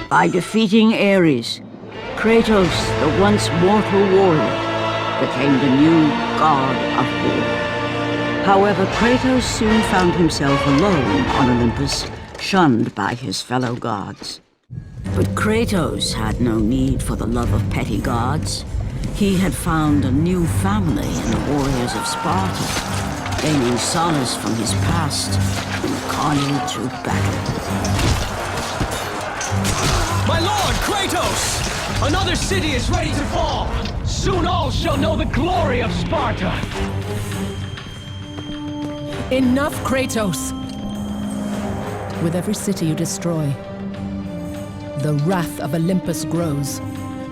By defeating Ares, Kratos, the once mortal warrior, became the new god of war. However, Kratos soon found himself alone on Olympus, shunned by his fellow gods. But Kratos had no need for the love of petty gods. He had found a new family in the warriors of Sparta, gaining solace from his past in the carnage of battle. My lord, Kratos! Another city is ready to fall! Soon all shall know the glory of Sparta! Enough, Kratos! With every city you destroy, the wrath of Olympus grows.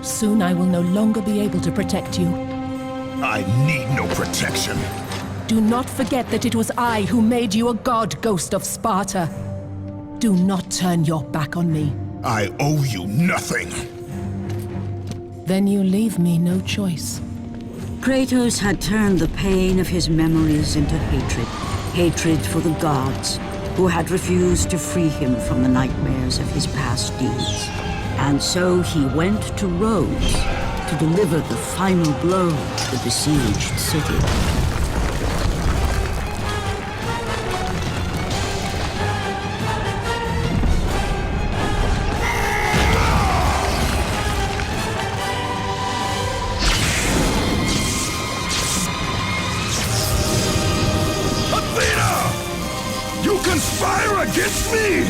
Soon I will no longer be able to protect you. I need no protection. Do not forget that it was I who made you a god, Ghost of Sparta. Do not turn your back on me. I owe you nothing. Then you leave me no choice. Kratos had turned the pain of his memories into hatred. Hatred for the gods, who had refused to free him from the nightmares of his past deeds. And so he went to Rhodes to deliver the final blow to the besieged city. You conspire against me!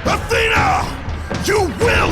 Athena! You will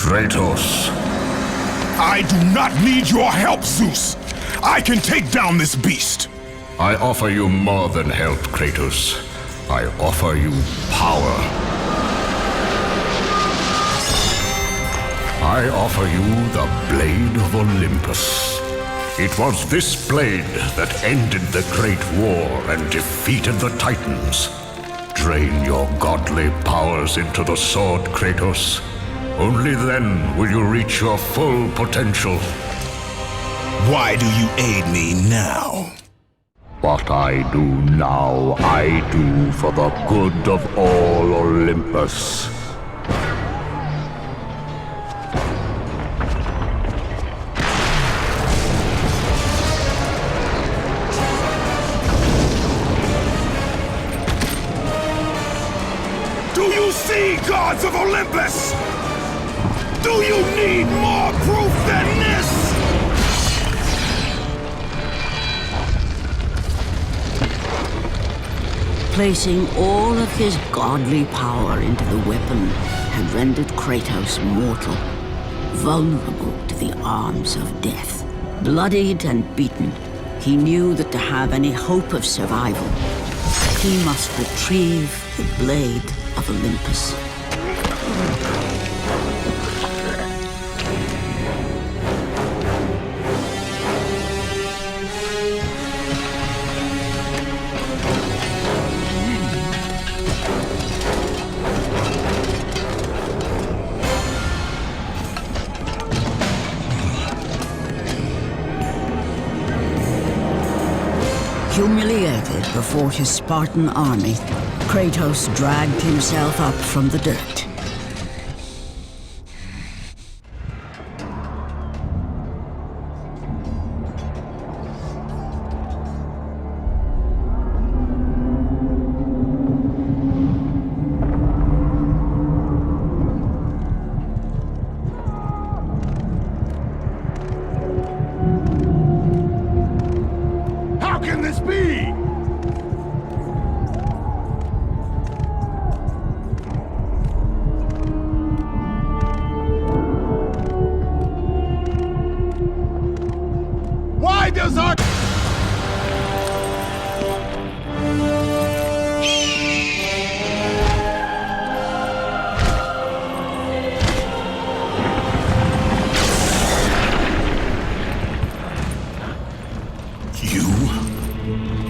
Kratos. I do not need your help, Zeus. I can take down this beast. I offer you more than help, Kratos. I offer you power. I offer you the Blade of Olympus. It was this blade that ended the Great War and defeated the Titans. Drain your godly powers into the sword, Kratos. Only then will you reach your full potential. Why do you aid me now? What I do now, I do for the good of all Olympus. Do you see, gods of Olympus? Do you need more proof than this? Placing all of his godly power into the weapon had rendered Kratos mortal, vulnerable to the arms of death. Bloodied and beaten, he knew that to have any hope of survival, he must retrieve the blade of Olympus. Humiliated before his Spartan army, Kratos dragged himself up from the dirt. How can this be? Why does our...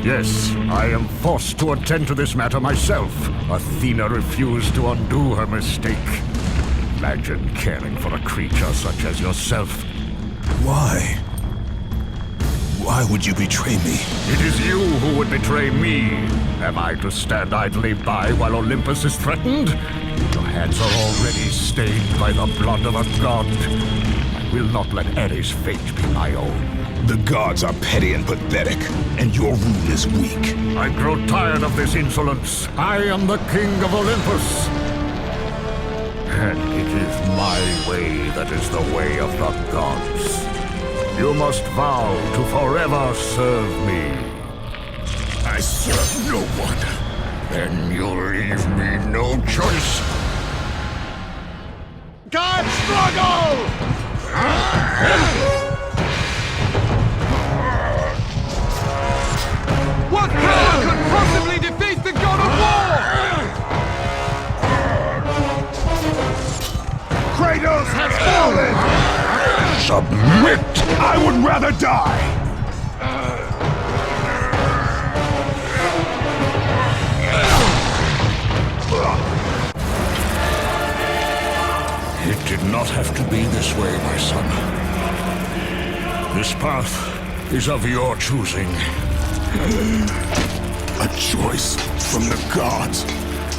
Yes, I am forced to attend to this matter myself. Athena refused to undo her mistake. Imagine caring for a creature such as yourself. Why? Why would you betray me? It is you who would betray me. Am I to stand idly by while Olympus is threatened? Your hands are already stained by the blood of a god. I will not let Ares' fate be my own. The gods are petty and pathetic, and your rule is weak. I grow tired of this insolence. I am the king of Olympus. And it is my way that is the way of the gods. You must vow to forever serve me. I serve no one. Then you leave me no choice. God struggle! What power could possibly defeat the god of war? Kratos has fallen! Submit! I would rather die! It did not have to be this way, my son. This path is of your choosing. A choice from the gods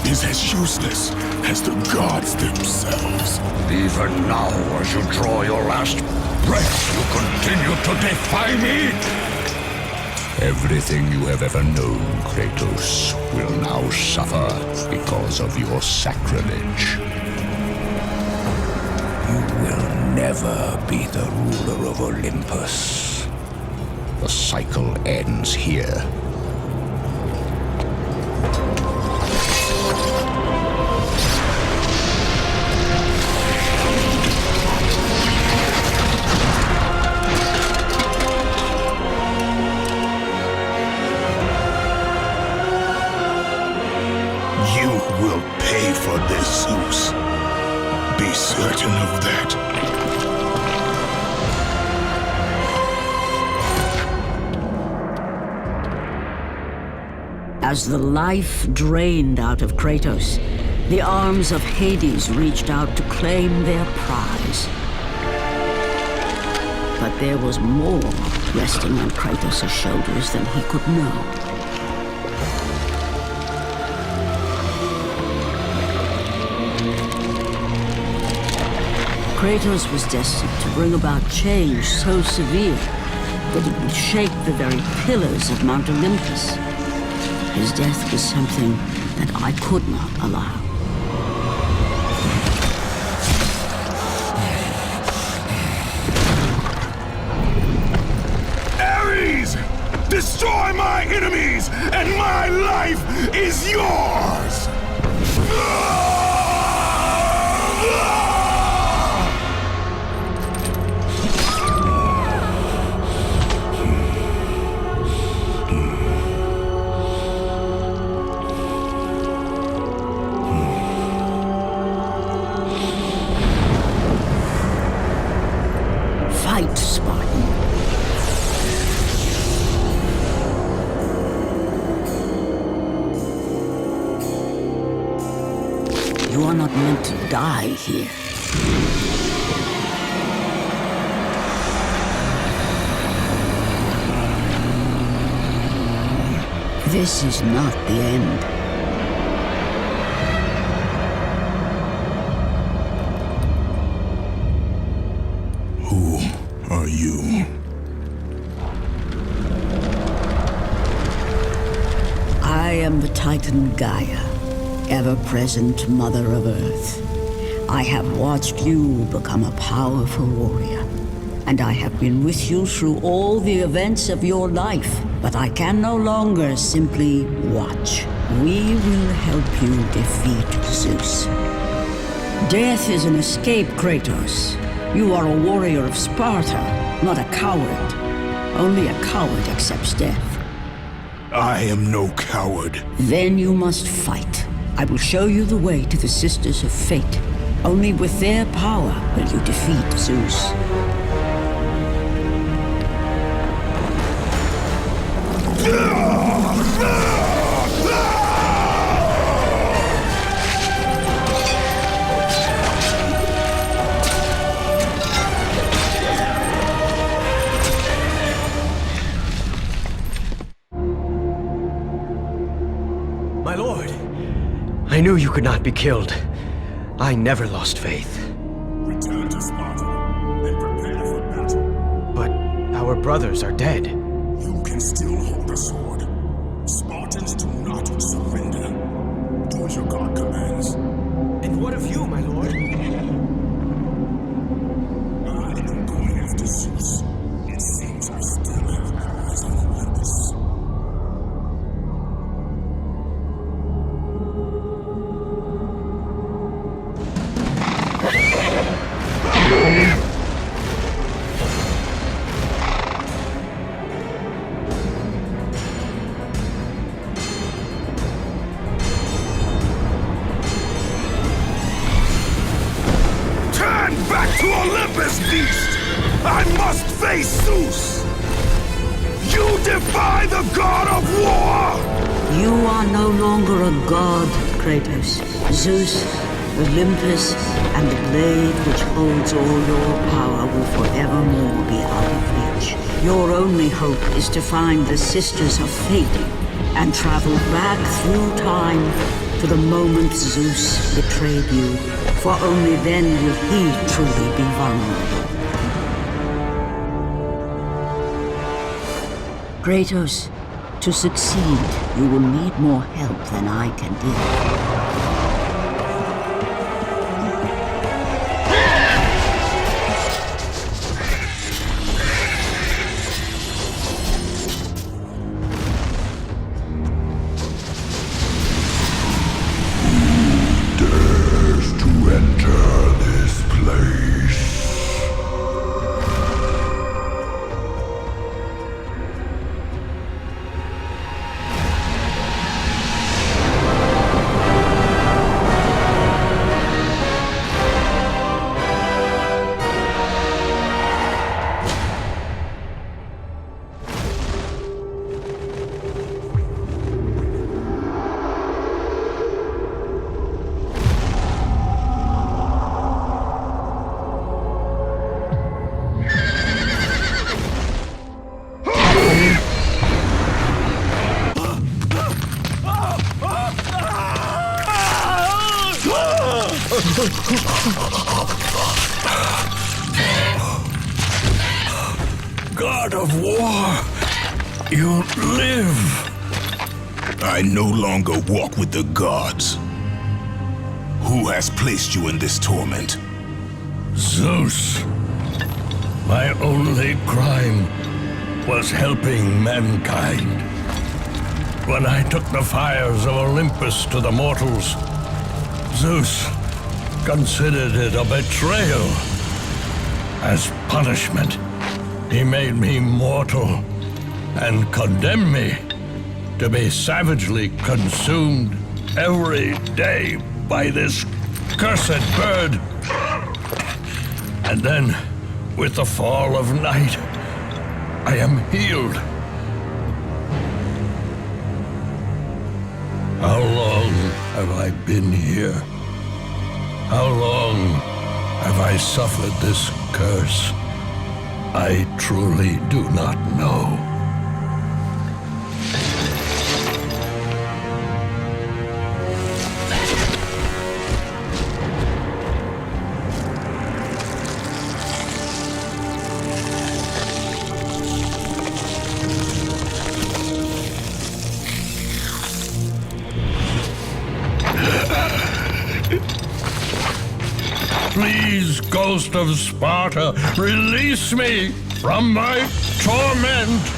is as useless as the gods themselves. Even now, as you draw your last breath, you continue to defy me? Everything you have ever known, Kratos, will now suffer because of your sacrilege. You will never be the ruler of Olympus. The cycle ends here. You will pay for this, Zeus. Be certain of that. As the life drained out of Kratos, the arms of Hades reached out to claim their prize. But there was more resting on Kratos' shoulders than he could know. Kratos was destined to bring about change so severe that it would shake the very pillars of Mount Olympus. His death was something that I could not allow. Ares! Destroy my enemies, and my life is yours! Fight, Spartan. You are not meant to die here. This is not the end. Who are you? I am the Titan Gaia, ever-present Mother of Earth. I have watched you become a powerful warrior, and I have been with you through all the events of your life, but I can no longer simply watch. We will help you defeat Zeus. Death is an escape, Kratos. You are a warrior of Sparta, not a coward. Only a coward accepts death. I am no coward. Then you must fight. I will show you the way to the Sisters of Fate. Only with their power will you defeat Zeus. My lord, I knew you could not be killed. I never lost faith. Return to Sparta and prepare for battle. But our brothers are dead. You can still hold a sword. Spartans do not surrender. Do as your god commands. And what of you, my lord? I am going after Zeus. It seems I still have eyes on Olympus. Turn back to Olympus, beast! I must face Zeus! You defy the god of war! You are no longer a god, Kratos. Zeus, Olympus, and the blade which holds all your power will forevermore be out of reach. Your only hope is to find the Sisters of Fate and travel back through time to the moment Zeus betrayed you, for only then will he truly be vulnerable. Kratos, to succeed, you will need more help than I can give. God of War, you live. I no longer walk with the gods. Who has placed you in this torment? Zeus. My only crime was helping mankind. When I took the fires of Olympus to the mortals, Zeus considered it a betrayal. As punishment, he made me mortal and condemned me to be savagely consumed every day by this cursed bird. And then, with the fall of night, I am healed. How long have I been here? How long have I suffered this curse? I truly do not know. Please, Ghost of Sparta, release me from my torment!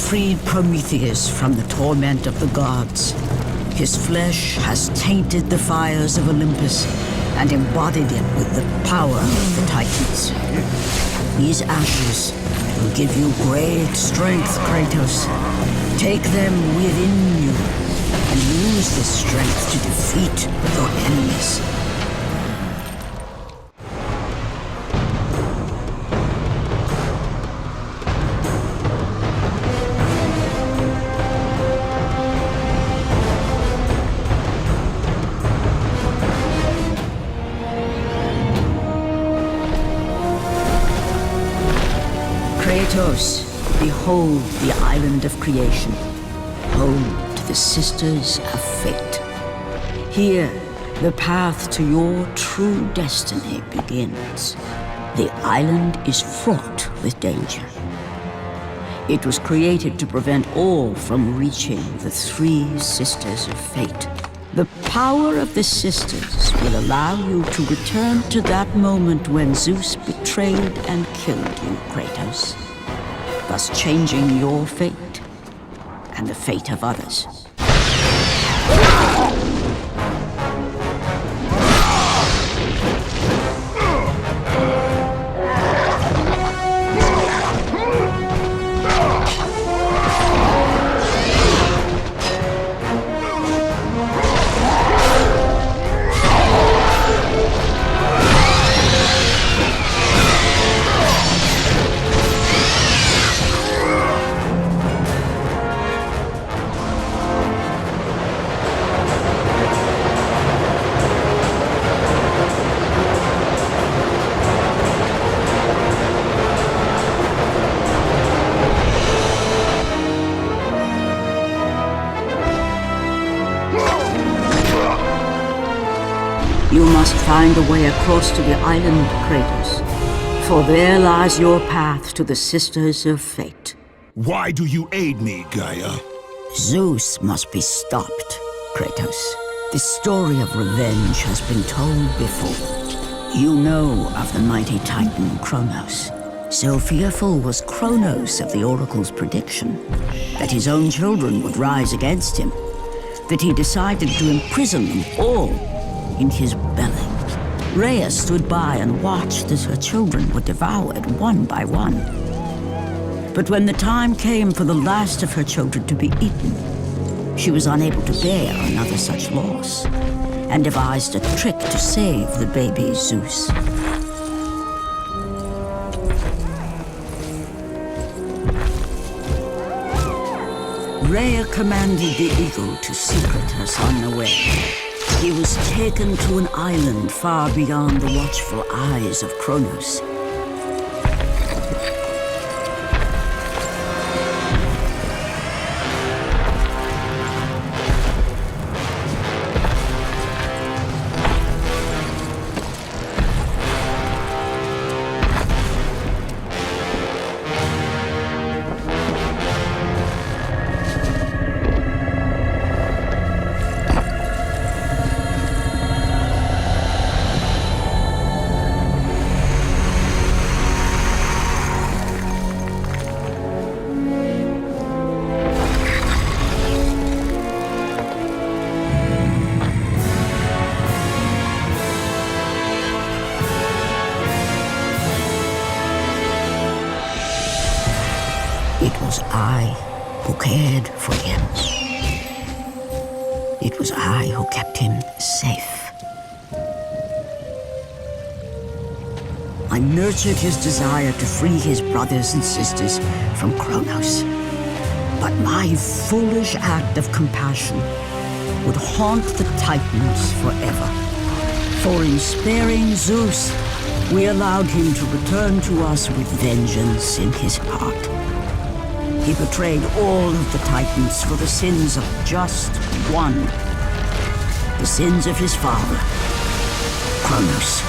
Freed Prometheus from the torment of the gods. His flesh has tainted the fires of Olympus and embodied it with the power of the Titans. These ashes will give you great strength, Kratos. Take them within you and use this strength to defeat your enemies. Kratos, behold the island of creation, home to the Sisters of Fate. Here, the path to your true destiny begins. The island is fraught with danger. It was created to prevent all from reaching the three Sisters of Fate. The power of the Sisters will allow you to return to that moment when Zeus betrayed and killed you, Kratos, thus changing your fate and the fate of others. You must find a way across to the island, Kratos, for there lies your path to the Sisters of Fate. Why do you aid me, Gaia? Zeus must be stopped, Kratos. The story of revenge has been told before. You know of the mighty Titan Kronos. So fearful was Kronos of the Oracle's prediction that his own children would rise against him, that he decided to imprison them all in his belly. Rhea stood by and watched as her children were devoured one by one. But when the time came for the last of her children to be eaten, she was unable to bear another such loss, and devised a trick to save the baby Zeus. Rhea commanded the eagle to secret her son away. He was taken to an island far beyond the watchful eyes of Kronos. It was I who cared for him. It was I who kept him safe. I nurtured his desire to free his brothers and sisters from Kronos. But my foolish act of compassion would haunt the Titans forever. For in sparing Zeus, we allowed him to return to us with vengeance in his heart. He betrayed all of the Titans for the sins of just one. The sins of his father, Kronos.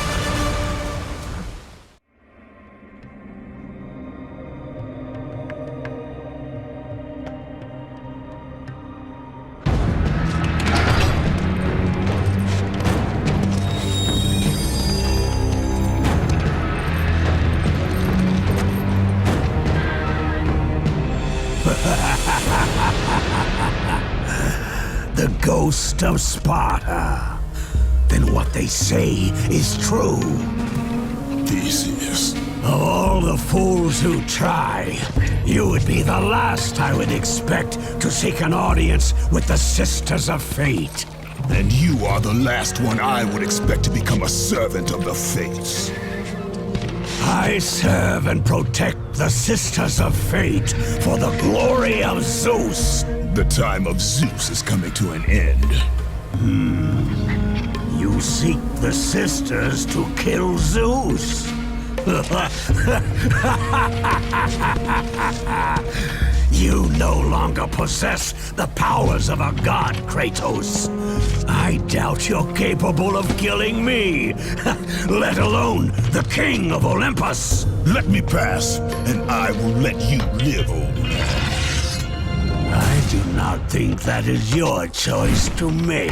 The ghost of Sparta. Then what they say is true. Theseus. Of all the fools who try, you would be the last I would expect to seek an audience with the Sisters of Fate. And you are the last one I would expect to become a servant of the Fates. I serve and protect the Sisters of Fate for the glory of Zeus. The time of Zeus is coming to an end. You seek the Sisters to kill Zeus. You no longer possess the powers of a god, Kratos. I doubt you're capable of killing me, let alone the king of Olympus. Let me pass, and I will let you live, old man. I do not think that is your choice to make.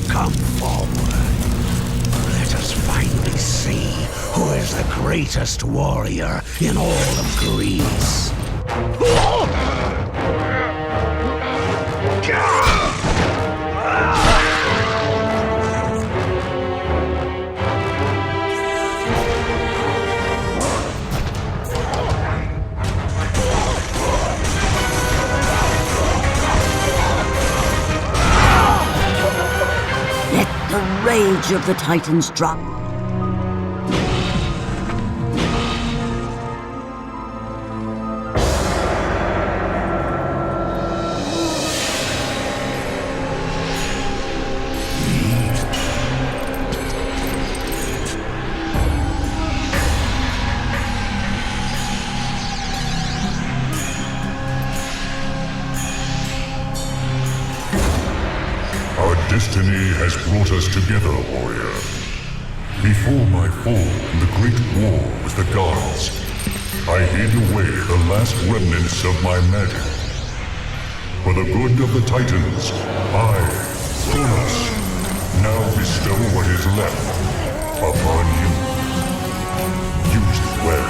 Come forward. Let us finally see who is the greatest warrior in all of Greece. The rage of the Titans drop. Our destiny has brought us together, warrior. Before my fall in the great war with the gods, I hid away the last remnants of my magic. For the good of the Titans, I, Kronos, now bestow what is left upon you. Use it well.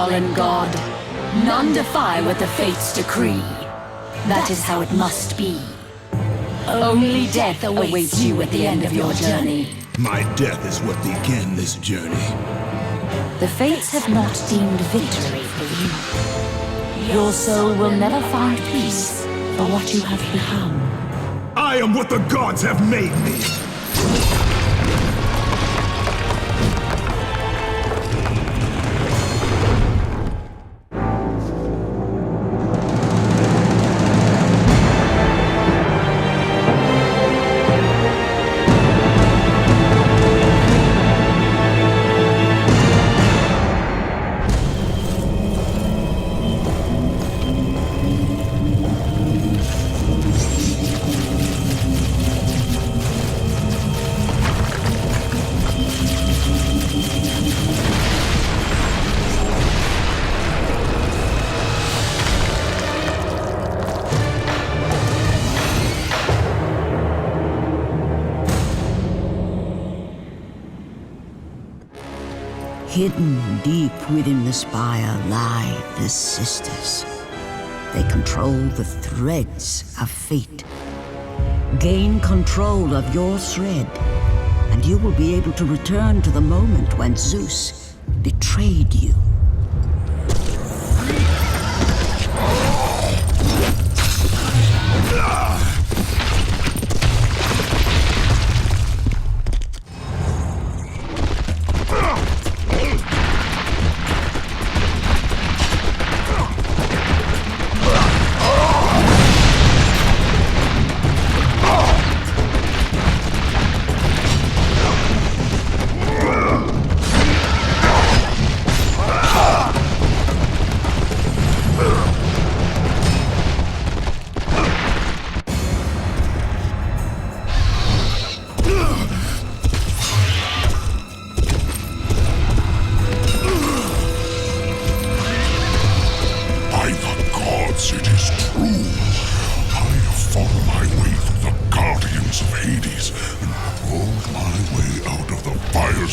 fallen god. None defy what the fates decree. That is how it must be. Only death awaits you at the end of your journey. My death is what began this journey. The fates have not deemed victory for you. Your soul will never find peace for what you have become. I am what the gods have made me! Hidden deep within the spire lie the sisters. They control the threads of fate. Gain control of your thread, and you will be able to return to the moment when Zeus betrayed you.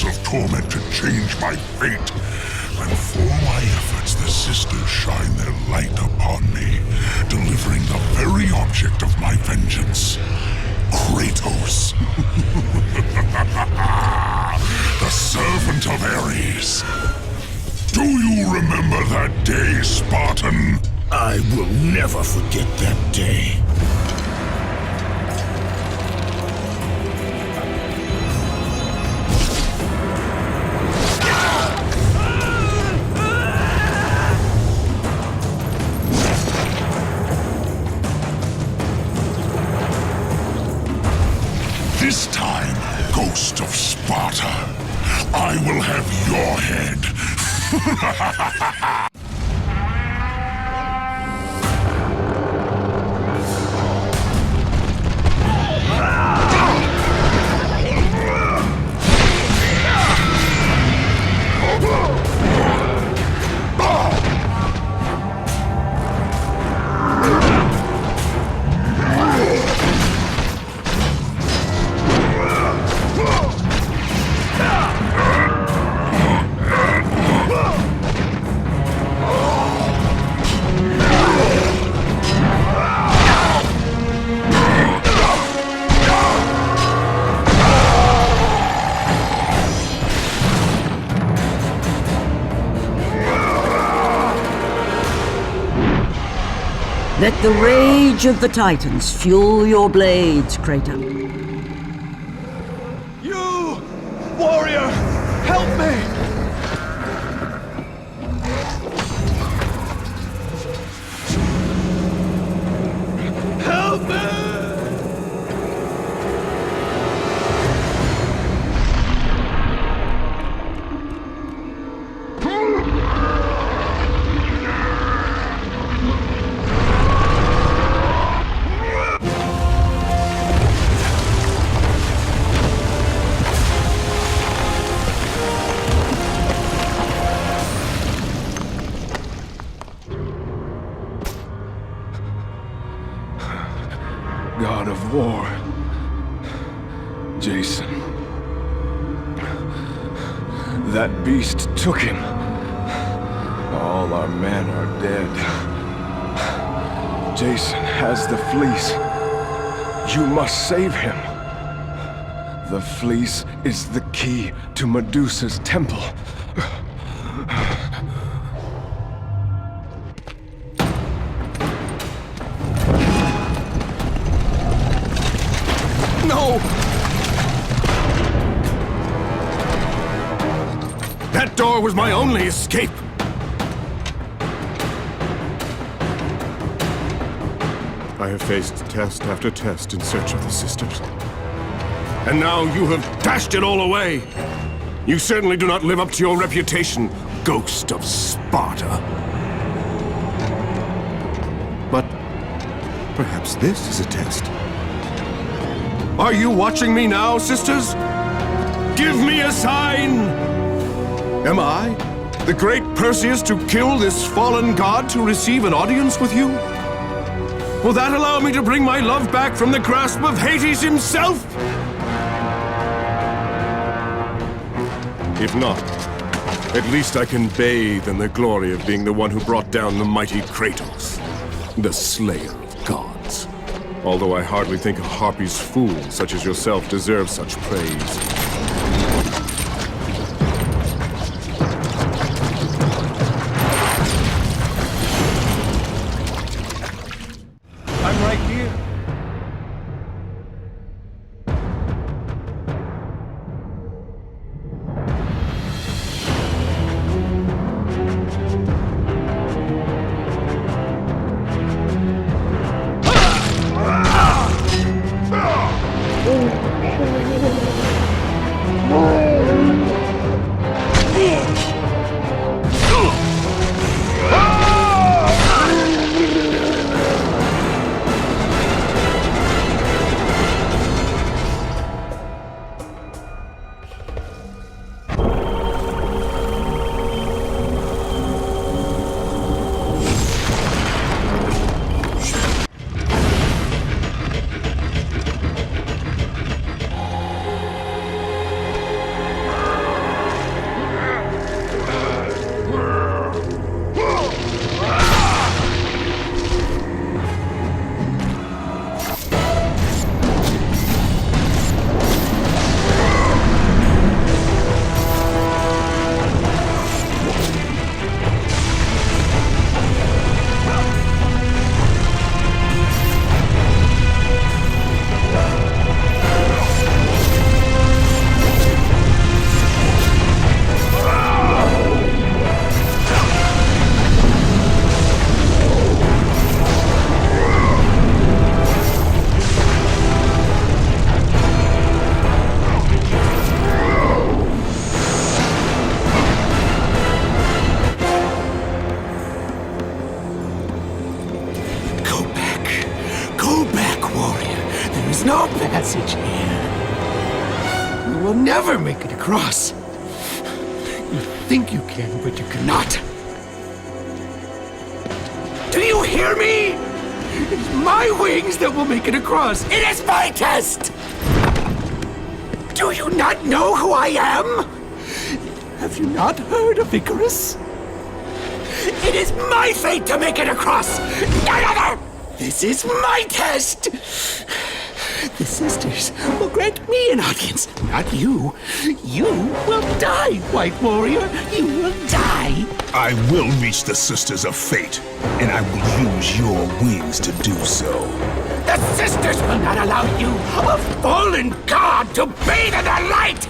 Of torment to change my fate. And for my efforts, the sisters shine their light upon me, delivering the very object of my vengeance, Kratos. The servant of Ares. Do you remember that day, Spartan? I will never forget that day. This time, Ghost of Sparta, I will have your head. Let the rage of the Titans fuel your blades, Kratos. You! Warrior! Help me! Help me! God of War, Jason. That beast took him. All our men are dead. Jason has the fleece. You must save him. The fleece is the key to Medusa's temple. No! That door was my only escape. I have faced test after test in search of the sisters. And now you have dashed it all away. You certainly do not live up to your reputation, ghost of Sparta. But perhaps this is a test. Are you watching me now, sisters? Give me a sign! Am I, the great Perseus, to kill this fallen god to receive an audience with you? Will that allow me to bring my love back from the grasp of Hades himself? If not, at least I can bathe in the glory of being the one who brought down the mighty Kratos, the slayer of gods. Although I hardly think a Harpy's fool such as yourself deserves such praise. I'm right here. no passage here. You will never make it across. You think you can, but you cannot. Do you hear me? It is my wings that will make it across. It is my test! Do you not know who I am? Have you not heard of Icarus? It is my fate to make it across! None other! This is my test! The sisters will grant me an audience, not you. You will die, White Warrior. You will die. I will reach the Sisters of Fate, and I will use your wings to do so. The sisters will not allow you, a fallen god, to bathe in their light!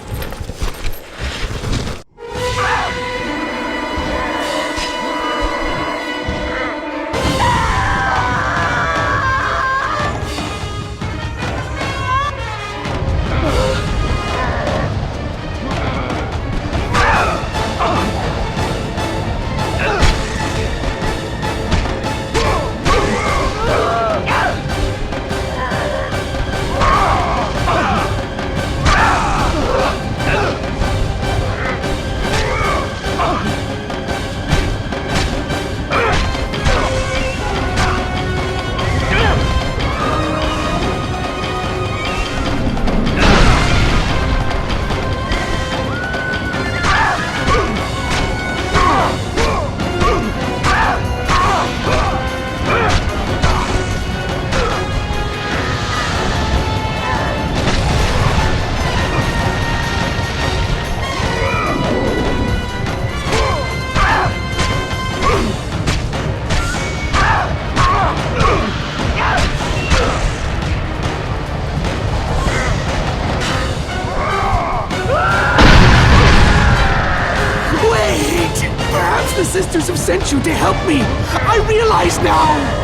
sent you to help me! I realize now!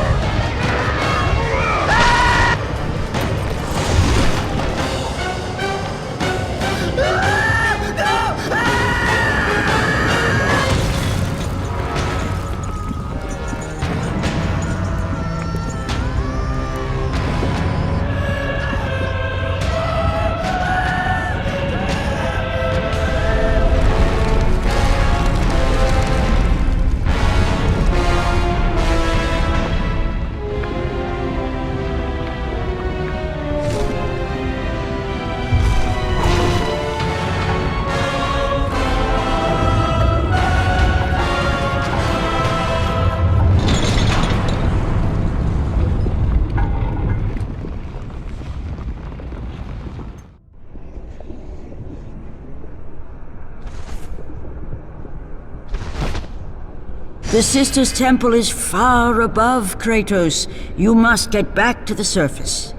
The Sisters' Temple is far above, Kratos. You must get back to the surface.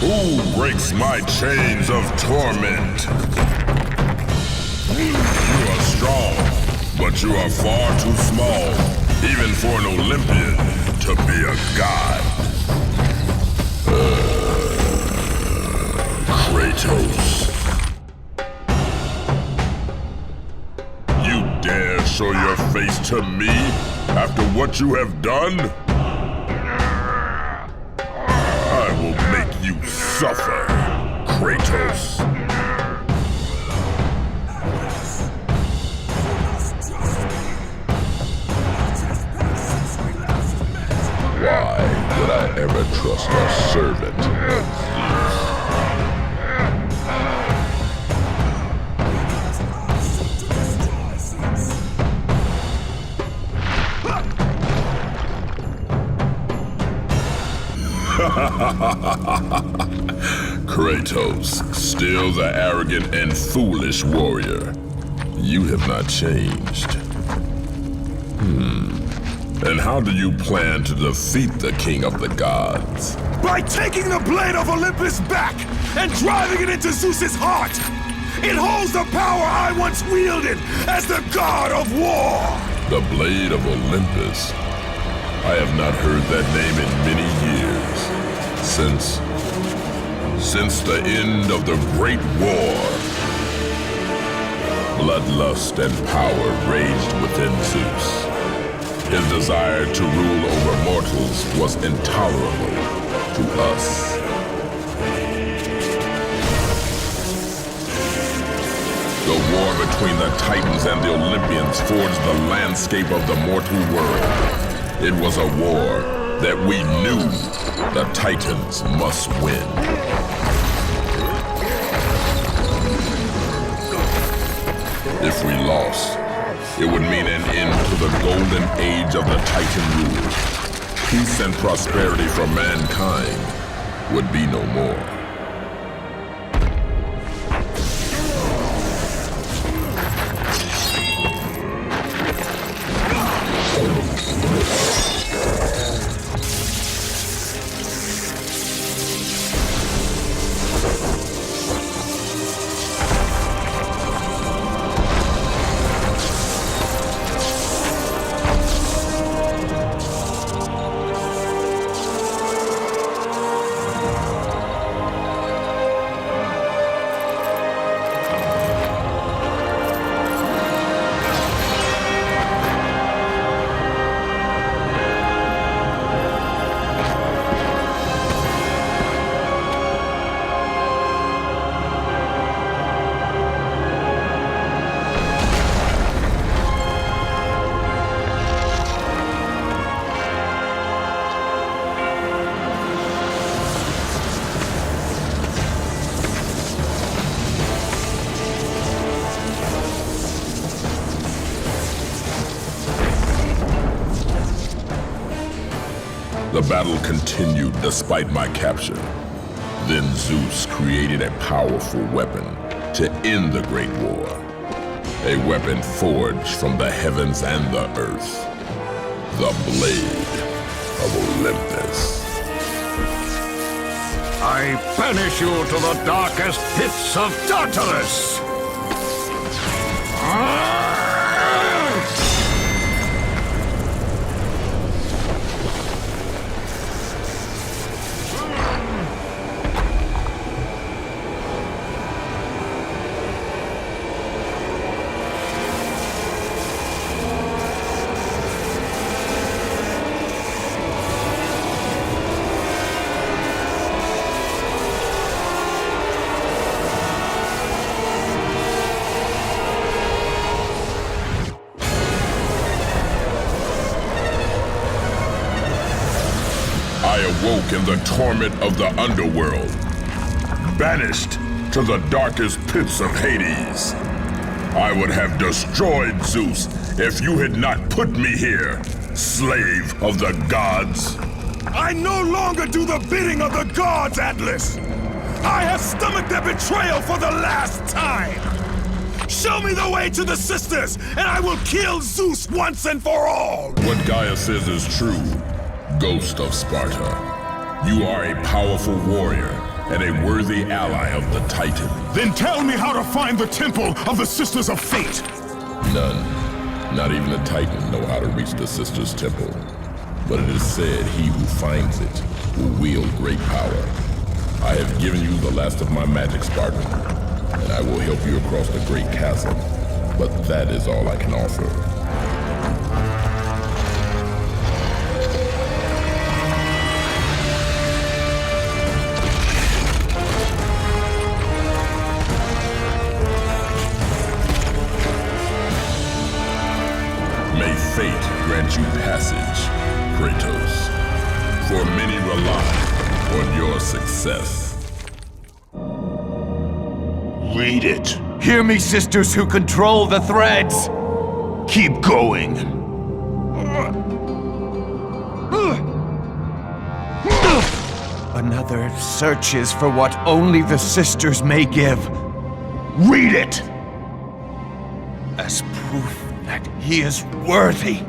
Who breaks my chains of torment? You are strong, but you are far too small, even for an Olympian to be a god. Kratos. You dare show your face to me after what you have done? I will make you suffer, Kratos. Why would I ever trust a servant of Zeus? Kratos, still the arrogant and foolish warrior. You have not changed. And how do you plan to defeat the King of the Gods? By taking the blade of Olympus back and driving it into Zeus's heart! It holds the power I once wielded as the god of war! The Blade of Olympus? I have not heard that name in many years. Since the end of the Great War. Bloodlust and power raged within Zeus. His desire to rule over mortals was intolerable to us. The war between the Titans and the Olympians forged the landscape of the mortal world. It was a war that we knew the Titans must win. If we lost, it would mean an end to the golden age of the Titan rule. Peace and prosperity for mankind would be no more. The battle continued despite my capture. Then Zeus created a powerful weapon to end the Great War. A weapon forged from the heavens and the earth. The Blade of Olympus. I banish you to the darkest pits of Tartarus! I awoke in the torment of the underworld, banished to the darkest pits of Hades. I would have destroyed Zeus if you had not put me here, slave of the gods. I no longer do the bidding of the gods, Atlas! I have stomached their betrayal for the last time! Show me the way to the sisters, and I will kill Zeus once and for all! What Gaia says is true, Ghost of Sparta. You are a powerful warrior and a worthy ally of the Titan. Then tell me how to find the temple of the Sisters of Fate! None, not even a Titan, know how to reach the Sisters' Temple. But it is said he who finds it will wield great power. I have given you the last of my magic, Spartan, and I will help you across the great chasm. But that is all I can offer. May fate grant you passage, Kratos, for many rely on your success. Read it. Hear me, sisters who control the threads. Keep going. Another searches for what only the sisters may give. Read it! As proof that he is worthy.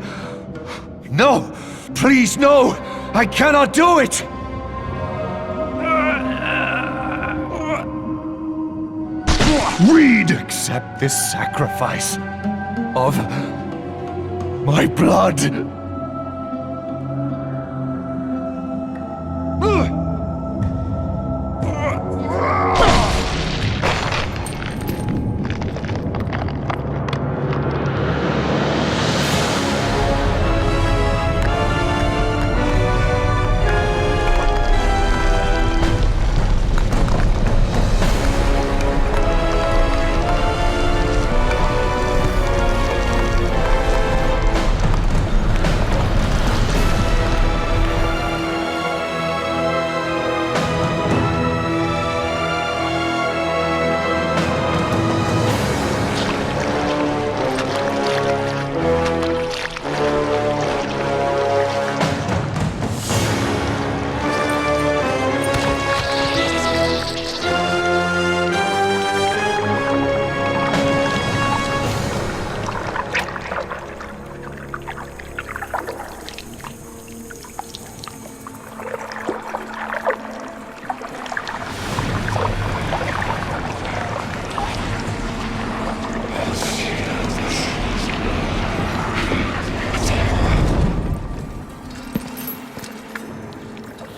No! Please, no! I cannot do it! Read! Accept this sacrifice of my blood.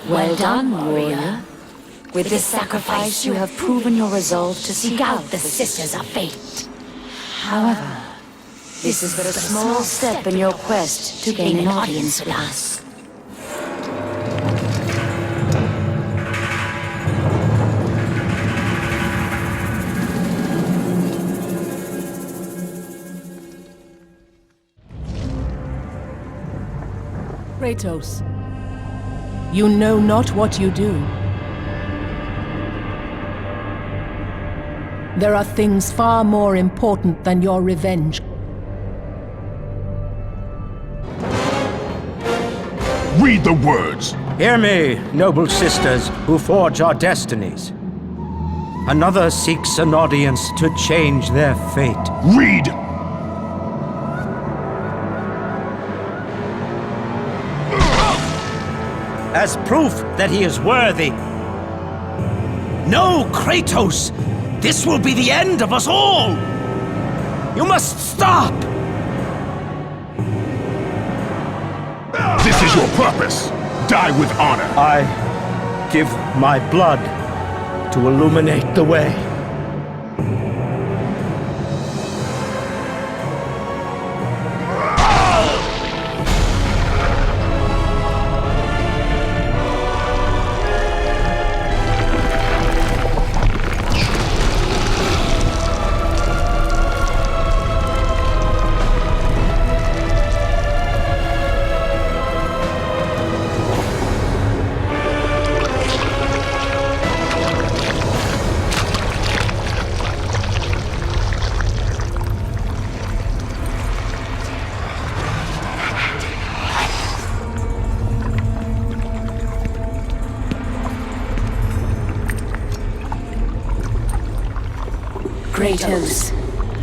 Well done, warrior. With this sacrifice, you have proven your resolve to seek out the Sisters of Fate. However, this is but a small step in your quest to gain an audience with us. Kratos, you know not what you do. There are things far more important than your revenge. Read the words! Hear me, noble sisters who forge our destinies. Another seeks an audience to change their fate. Read! As proof that he is worthy, No, Kratos! This will be the end of us all! You must stop! This is your purpose. Die with honor. I give my blood to illuminate the way. Kratos,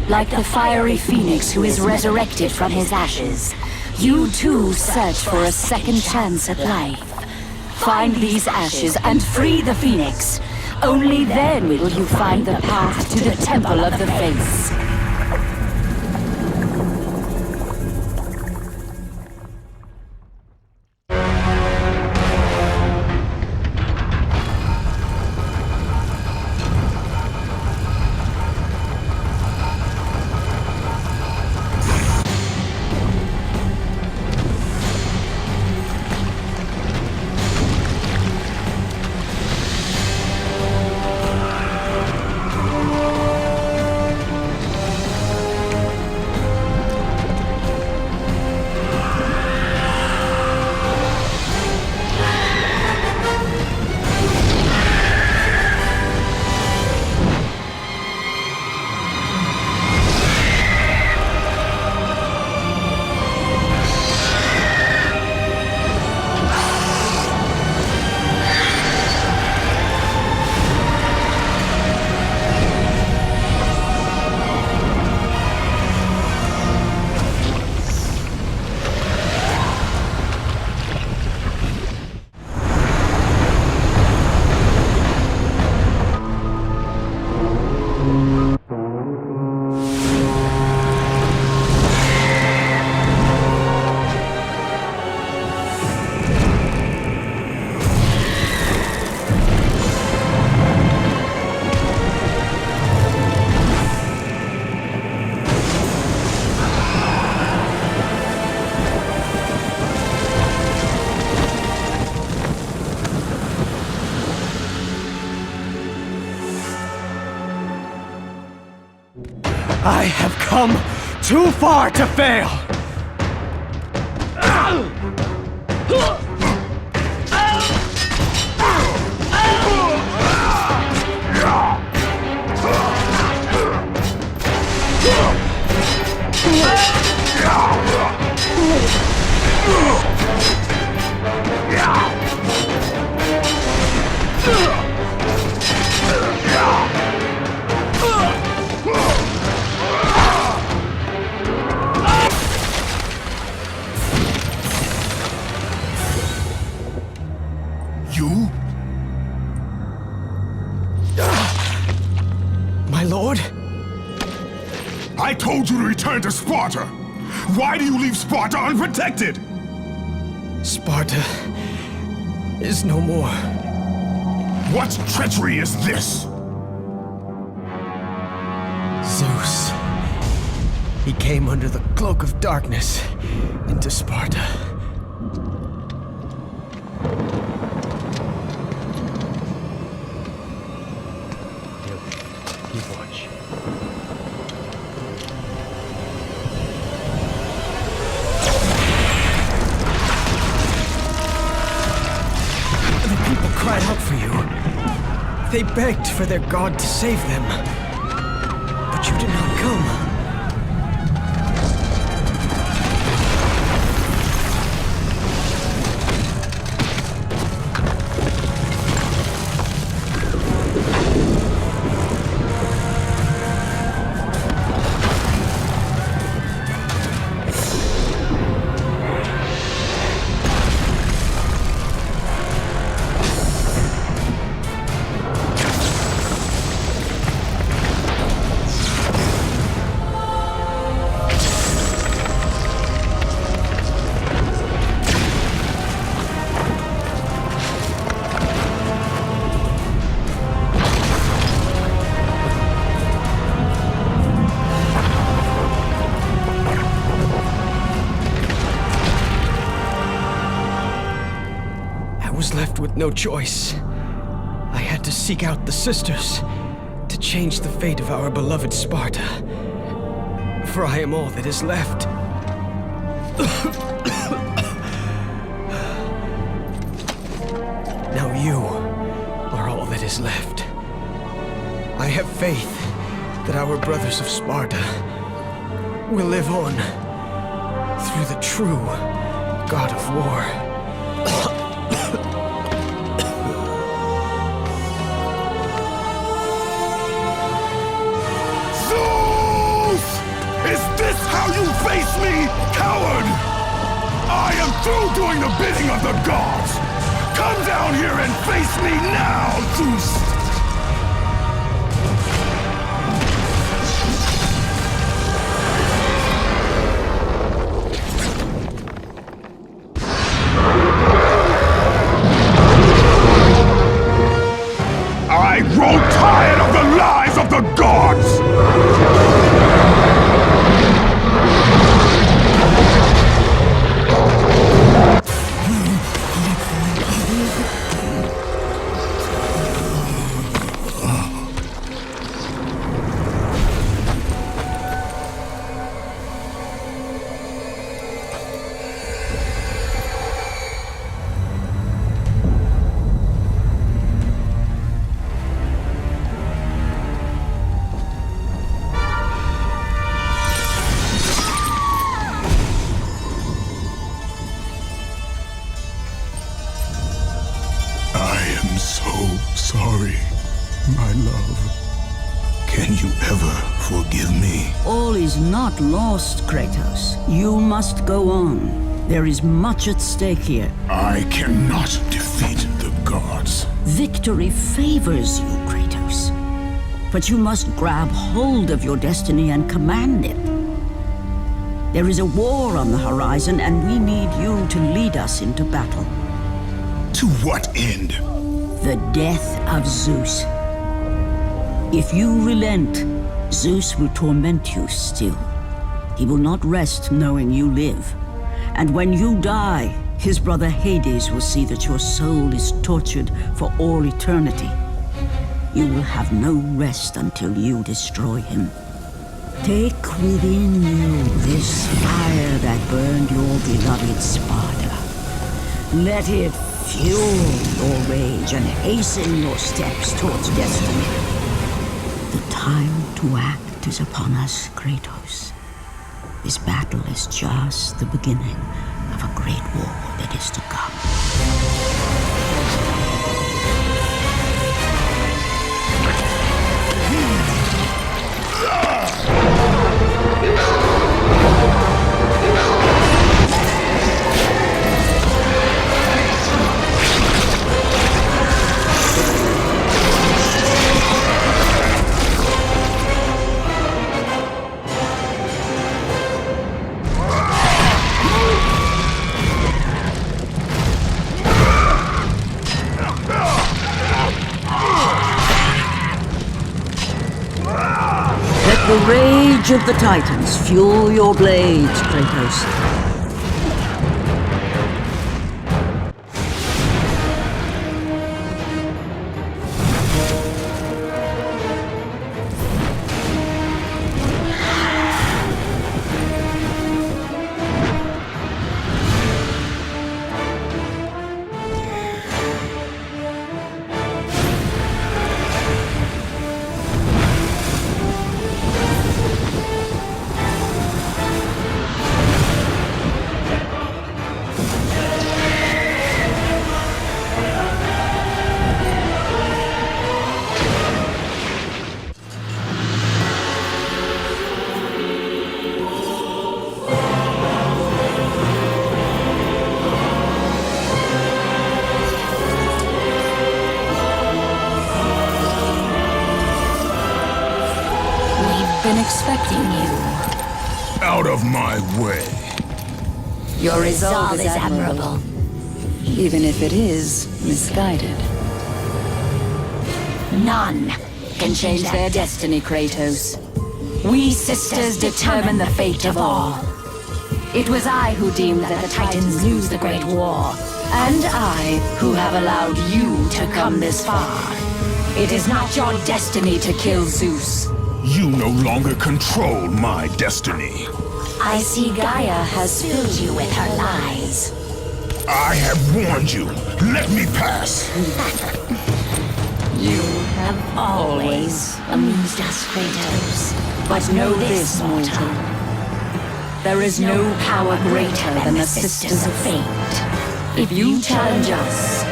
like the fiery phoenix who is resurrected from his ashes, you too search for a second chance at life. Find these ashes and free the phoenix. Only then will you find the path to the Temple of the Face. I have come too far to fail! You? My lord? I told you to return to Sparta! Why do you leave Sparta unprotected? Sparta is no more. What treachery is this? Zeus. He came under the cloak of darkness into Sparta. You watch. The people cried out for you. They begged for their god to save them. But you did not come. left with no choice. I had to seek out the sisters to change the fate of our beloved Sparta. For I am all that is left. Now you are all that is left. I have faith that our brothers of Sparta will live on through the true God of War. Zeus! Is this how you face me, coward? I am through doing the bidding of the gods! Come down here and face me now, Zeus! I grow tired of the lies of the gods! Sorry, my love. Can you ever forgive me? All is not lost, Kratos. You must go on. There is much at stake here. I cannot defeat the gods. Victory favors you, Kratos. But you must grab hold of your destiny and command it. There is a war on the horizon, and we need you to lead us into battle. To what end? The death of Zeus. If you relent, Zeus will torment you still. He will not rest knowing you live. And when you die, his brother Hades will see that your soul is tortured for all eternity. You will have no rest until you destroy him. Take within you this fire that burned your beloved Sparta. Let it fuel your rage and hasten your steps towards destiny. The time to act is upon us, Kratos. This battle is just the beginning of a great war that is to come. The rage of the Titans fuel your blades, Kratos. Been expecting you. Out of my way. Your resolve is admirable, even if it is misguided. None can change their destiny, Kratos. We sisters determine the fate of all. It was I who deemed that the Titans lose the Great War, And I, who have allowed you to come this far. It is not your destiny to kill Zeus. You no longer control my destiny. I see Gaia has filled you with her lies. I have warned you. Let me pass. You have always amused us, Kratos. But know this, mortal. There is no power greater than the Sisters of Fate. If you challenge us,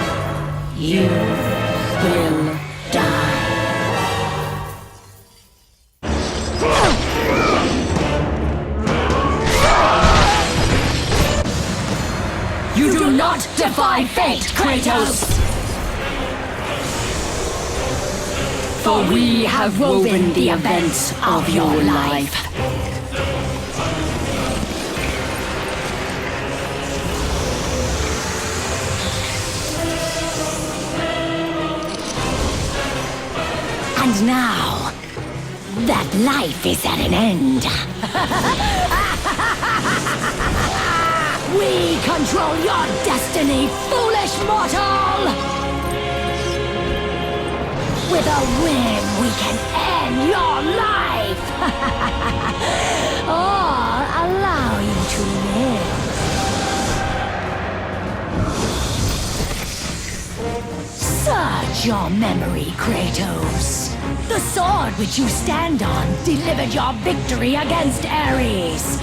you will die. You do not defy fate, Kratos! For we have woven the events of your life. And now, that life is at an end. We control your destiny, foolish mortal! With a whim, we can end your life! Or allow you to live. Search your memory, Kratos. The sword which you stand on delivered your victory against Ares.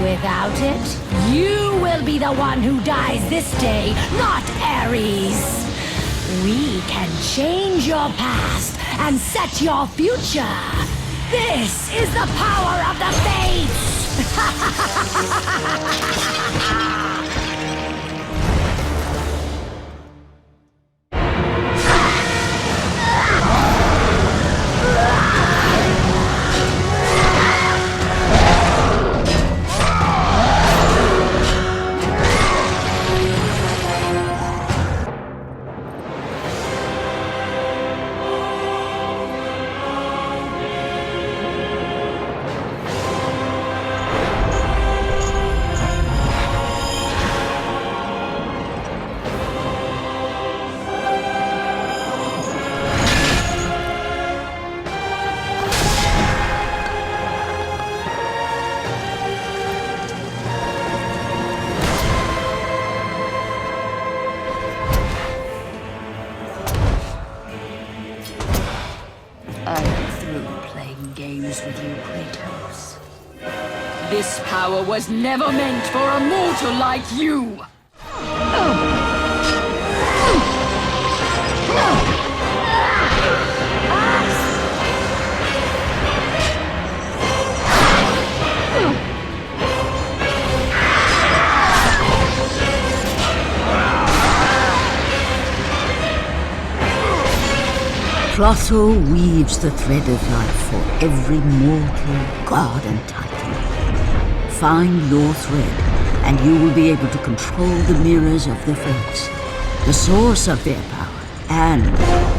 Without it, you will be the one who dies this day, not Ares. We can change your past and set your future. This is the power of the Fates! With you, Kratos. This power was never meant for a mortal like you! Clotho weaves the thread of life for every mortal, god and titan. Find your thread, and you will be able to control the mirrors of the Fates, the source of their power, and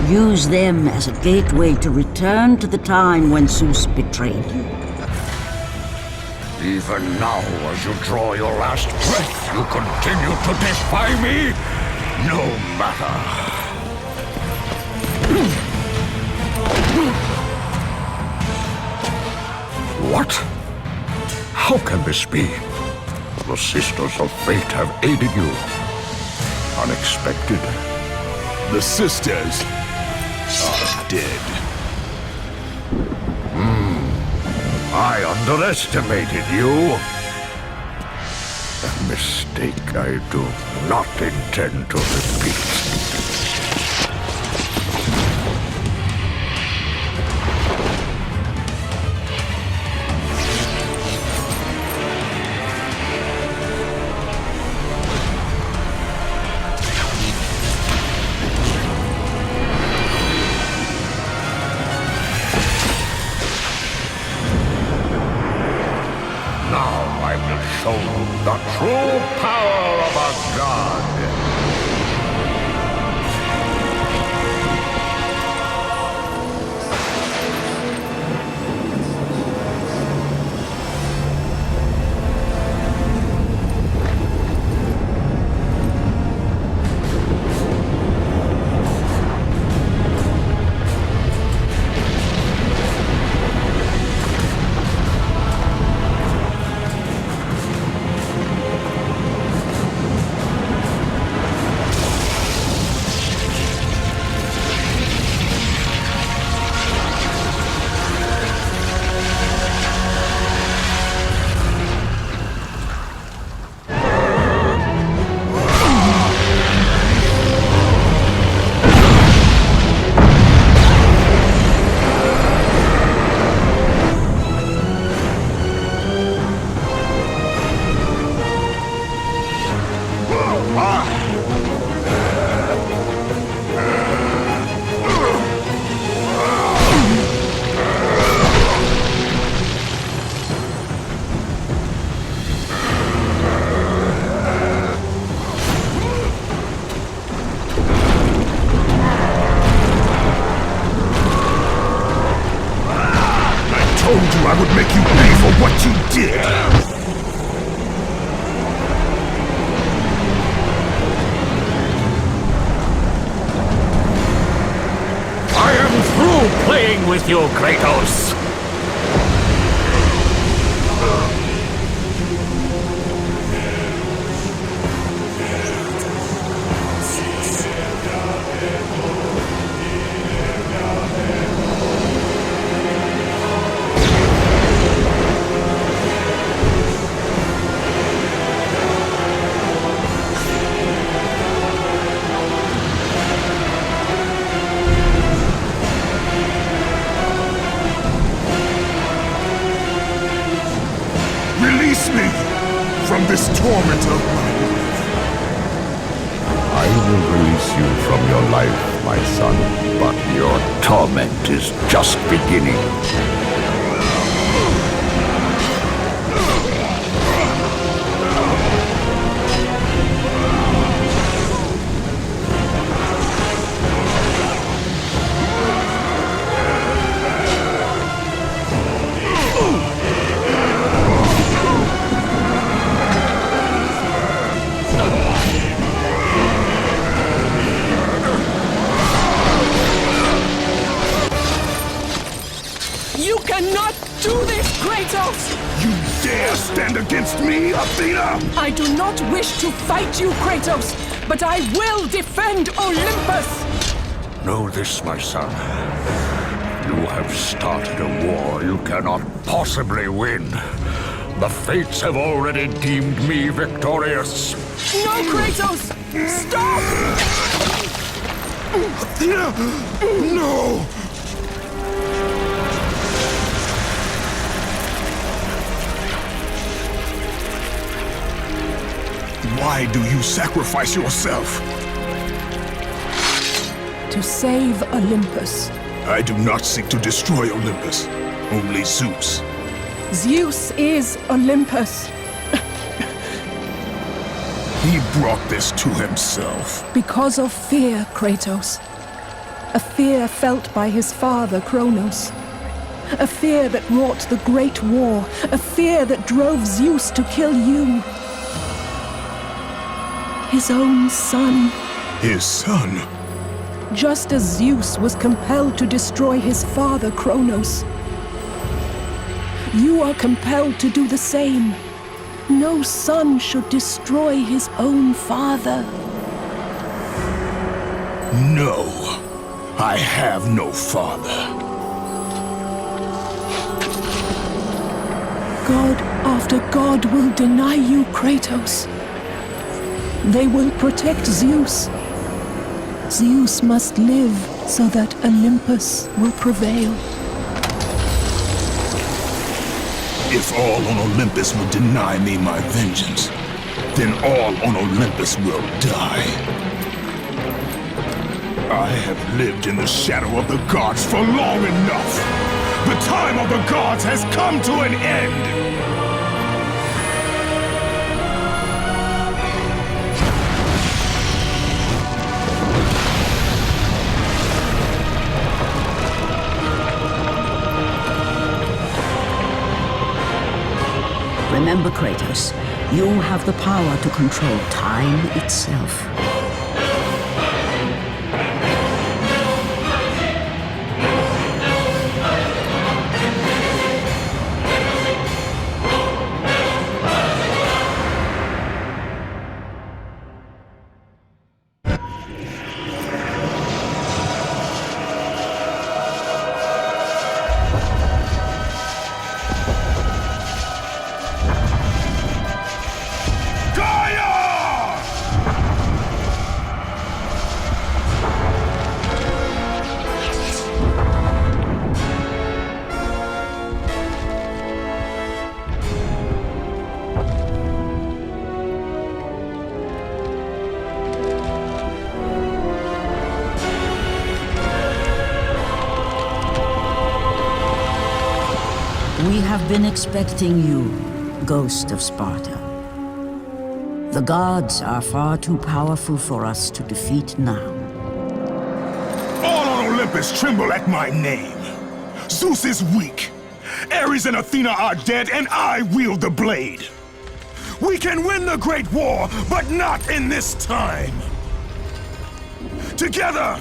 use them as a gateway to return to the time when Zeus betrayed you. Even now, as you draw your last breath, you continue to defy me? No matter. What? How can this be? The Sisters of Fate have aided you. Unexpected. The sisters are dead. I underestimated you. A mistake I do not intend to repeat. Show the true power of a god. with you, Kratos! Release me from this torment of mine. I will release you from your life, my son, but your torment is just beginning. You cannot do this, Kratos! You dare stand against me, Athena? I do not wish to fight you, Kratos, but I will defend Olympus! Know this, my son. You have started a war you cannot possibly win. The fates have already deemed me victorious. No, Kratos! Stop! Athena! No! Why do you sacrifice yourself? To save Olympus. I do not seek to destroy Olympus, only Zeus. Zeus is Olympus. He brought this to himself. Because of fear, Kratos. A fear felt by his father, Kronos. A fear that wrought the Great War. A fear that drove Zeus to kill you. His own son. His son? Just as Zeus was compelled to destroy his father, Kronos. You are compelled to do the same. No son should destroy his own father. No, I have no father. God after God will deny you, Kratos. They will protect Zeus. Zeus must live so that Olympus will prevail. If all on Olympus will deny me my vengeance, then all on Olympus will die. I have lived in the shadow of the gods for long enough. The time of the gods has come to an end. Remember, Kratos, you have the power to control time itself. We have been expecting you, Ghost of Sparta. The gods are far too powerful for us to defeat now. All on Olympus tremble at my name. Zeus is weak. Ares and Athena are dead, and I wield the blade. We can win the Great War, but not in this time. Together,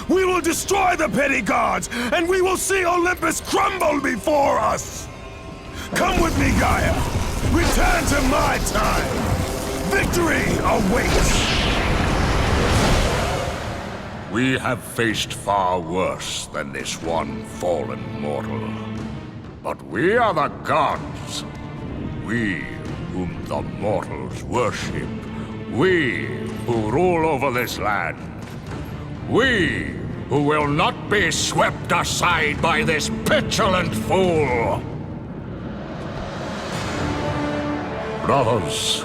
We will destroy the petty gods, and we will see Olympus crumble before us! Come with me, Gaia! Return to my time! Victory awaits! We have faced far worse than this one fallen mortal. But we are the gods. We whom the mortals worship. We who rule over this land. We who will not be swept aside by this petulant fool. Brothers,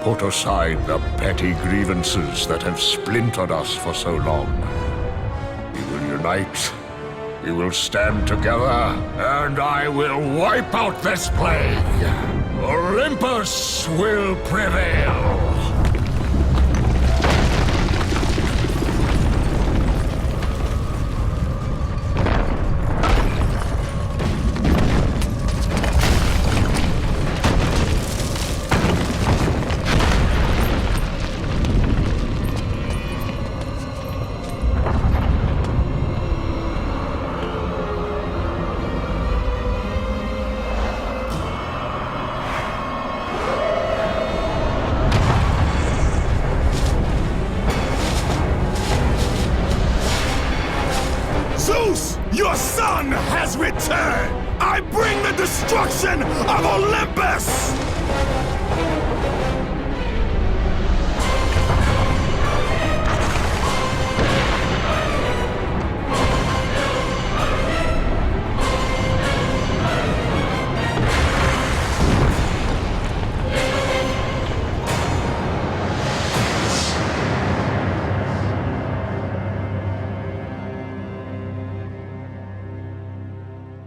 put aside the petty grievances that have splintered us for so long. We will unite, we will stand together, and I will wipe out this plague. Olympus will prevail. Zeus, your son has returned! I bring the destruction of Olympus!